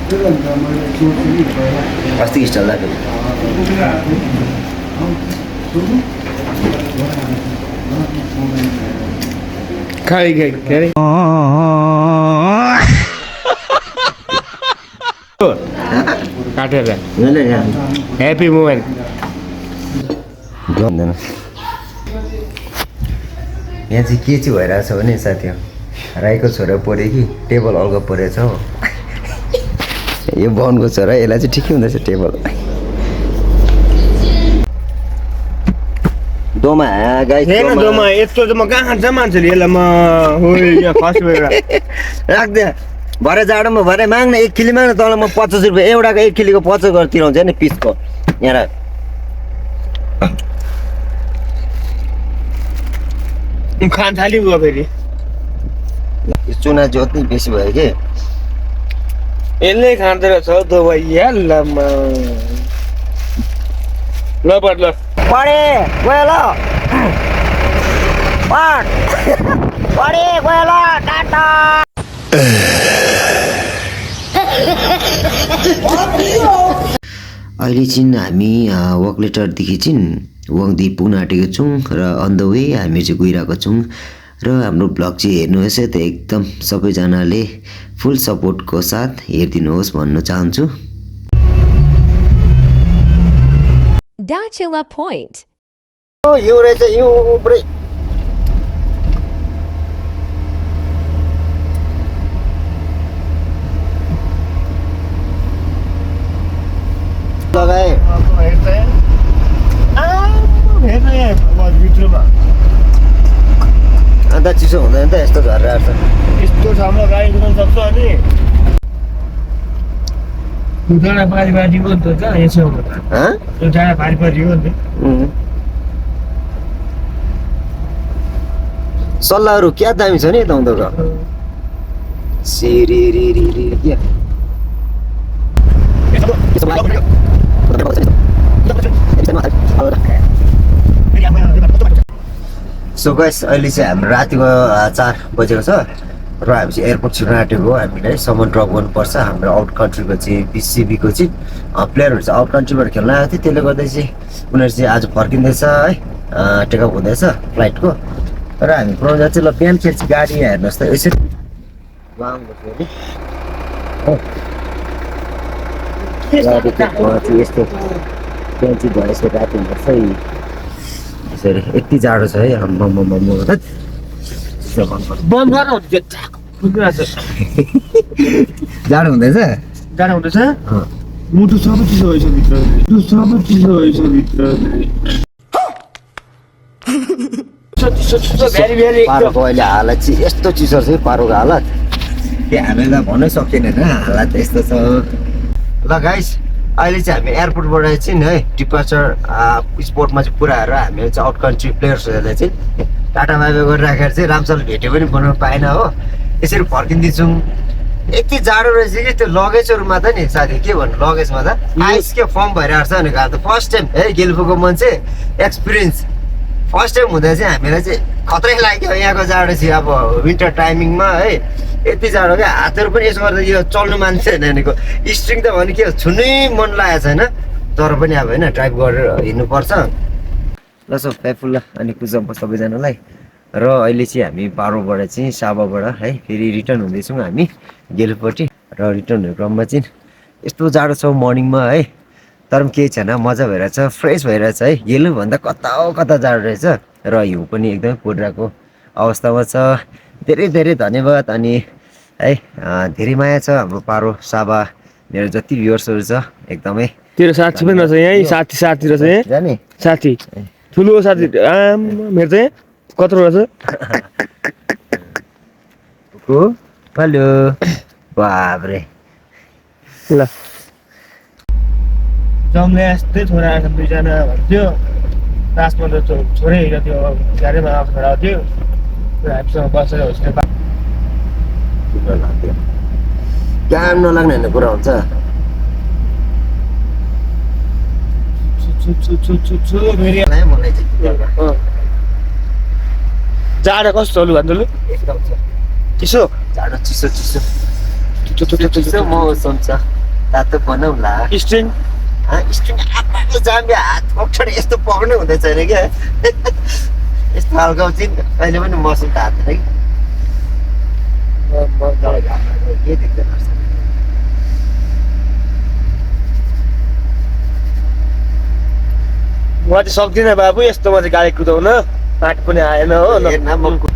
त्यो अस्ति स्टल लाग्यो खाइ के अरे काटेर ह्याप्पी मोमेन्ट भन्दैन यहाँ चाहिँ के चाहिँ भइरहेछ भने साथी राईको छोरा पऱ्यो कि टेबल अल्गा परेछ हो यो बनको छोरा यसलाई चाहिँ ठिकै हुँदैछ टेबल दोमा गाई दोमा यस्तो त म कहाँ खान्छ मान्छेले यसलाई म यहाँ फर्स्ट राख्दे भरे जाडोमा भरे माग्न 1 किलो माग्न तँलाई म 50 रुपियाँ एउटाको 1 किलोको 50 गरेर तिराउँछ नि पिसको यहाँ खान थाल्यो गयो फेरि चुना जोत्नै बेसी भयो कि यसले खाँदो रहेछ हौ दबाई ल पढ ल पढे गयो ल पढे गयो ल टाटा अहिले चाहिँ हामी वर्क लेटरदेखि चाहिँ वाङदी पुग्न आँटेको छौँ र अन द वे हामी चाहिँ गइरहेको छौँ र हाम्रो ब्लग चाहिँ हेर्नुहोस् है त एकदम सबैजनाले फुल सपोर्टको साथ हेरिदिनुहोस् भन्न चाहन्छु Dachila Point. यो रहेछ यो पुरै लगाए भित्रमा अन्त चिसो हुँदैन त यस्तो झरेर आएको यस्तो ठाउँमा गाडी कुदाउन सक्छ अनि डाँडा पारी पारी हो नि त यसो त्यो डाँडा पारी पारी हो नि सल्लाहहरू क्या दामी छ नि यता उनीहरूको सिरिरिरिरि क्या सो गाइस अहिले चाहिँ हाम्रो रातिको 4 बजेको छ र हामी चाहिँ एयरपोर्ट छिर्न आँटेको हामीलाई सम्म ड्रप गर्नुपर्छ हाम्रो आउट कन्ट्रीको चाहिँ बिसिबीको चाहिँ प्लेयरहरू चाहिँ आउट कन्ट्रीबाट खेल्न आएको थियो त्यसले गर्दा चाहिँ उनीहरू चाहिँ आज फर्किँदैछ है टेकअप हुँदैछ फ्लाइटको र हामी पुऱ्याउन जान्छ ल बिहानखेरि चाहिँ गाडी हेर्नुहोस् त यसरी यस्तो बिहान चाहिँ भएछ राति हुँदैछ यसरी यति जाडो छ है बन्द गर जाडो हुँदैछ जाडो हुँदैछ मुटु सबै चिसो भएछ भित्र पारोको अहिले हालत चाहिँ यस्तो चिसो छ पारोको हालत त्यो हामीलाई भन्नै सकिएन हालत यस्तो छ ल गाइस अहिले चाहिँ हामी एयरपोर्टबाट चाहिँ है डिपार्चर स्पोर्टमा चाहिँ पुऱ्याएर हामीले चाहिँ आउट कन्ट्री प्लेयर्सहरूलाई चाहिँ टाटा बाइबाई गरिराखेर चाहिँ राम्रोसँग भेट्यो पनि बनाउनु पाएन हो यसरी फर्किँदैछौँ यति जाडो रहेछ कि त्यो लगेजहरूमा त नि साथी के भन्नु लगेजमा त आइस के फर्म भइरहेको छ भनेको अब त फर्स्ट टाइम है गेल्पोको मान्छे एक्सपिरियन्स फर्स्ट टाइम हुँदा चाहिँ हामीलाई चाहिँ खतरै लाग्यो यहाँको जाडो चाहिँ अब विन्टर टाइमिङमा है यति जाडो क्या हातहरू पनि यसो गर्दा यो चल्नु मान्छे भनेको स्ट्रिङ त भने के छुनै मन लागेको छैन तर पनि अब होइन ड्राइभ गरेर हिँड्नुपर्छ ल सो फाइफुल्ला अनि कुजम्प सबैजनालाई र अहिले चाहिँ हामी पारोबाट चाहिँ साबाबाट है फेरि रिटर्न हुँदैछौँ हामी गेलपट्टि र रिटर्न हुने क्रममा चाहिँ यस्तो जाडो छ मर्निङमा है तर पनि केही छैन मजा भइरहेछ फ्रेस भइरहेछ है गेलुभन्दा कता कता जाडो रहेछ र हिउँ पनि एकदमै परिरहेको अवस्थामा छ धेरै धेरै धन्यवाद अनि है धेरै माया छ हाम्रो पारो साबा मेरो जति भ्युअर्सहरू छ एकदमै तेरो साथी पनि रहेछ यहीँ साथी रहेछ जाने साथी ठुलो साथी मेरो चाहिँ कत्रो रहेछ हेलो बाब्रे ल जम्ले यस्तै छोरा आएको दुईजना भन्थ्यो लास्टमा त छोरै हिँड्यो त्यो गाडीमा छोरा थियो हामीसँग बसेर होस्टेल काम नलाग्ने भन्ने कुरा हुन्छ मलाई जाडो कस्तो लु भन्नु लु एकदम छ चिसो जाडो चिसो चिसो चिसो चिसो मौसम छ तातो बनाउला स्ट्रिङ स्ट्रिङ जाम्बिया हात पक्ष यस्तो पक्नै हुँदै छैन क्या यस्तो हल्का चाहिँ कहिले पनि मौसम तात्दैन कि के देख्दैन रहेछ म चाहिँ सक्दिनँ बाबु यस्तोमा चाहिँ गाडी कुदाउन आँट पनि आएन हो हेर्न म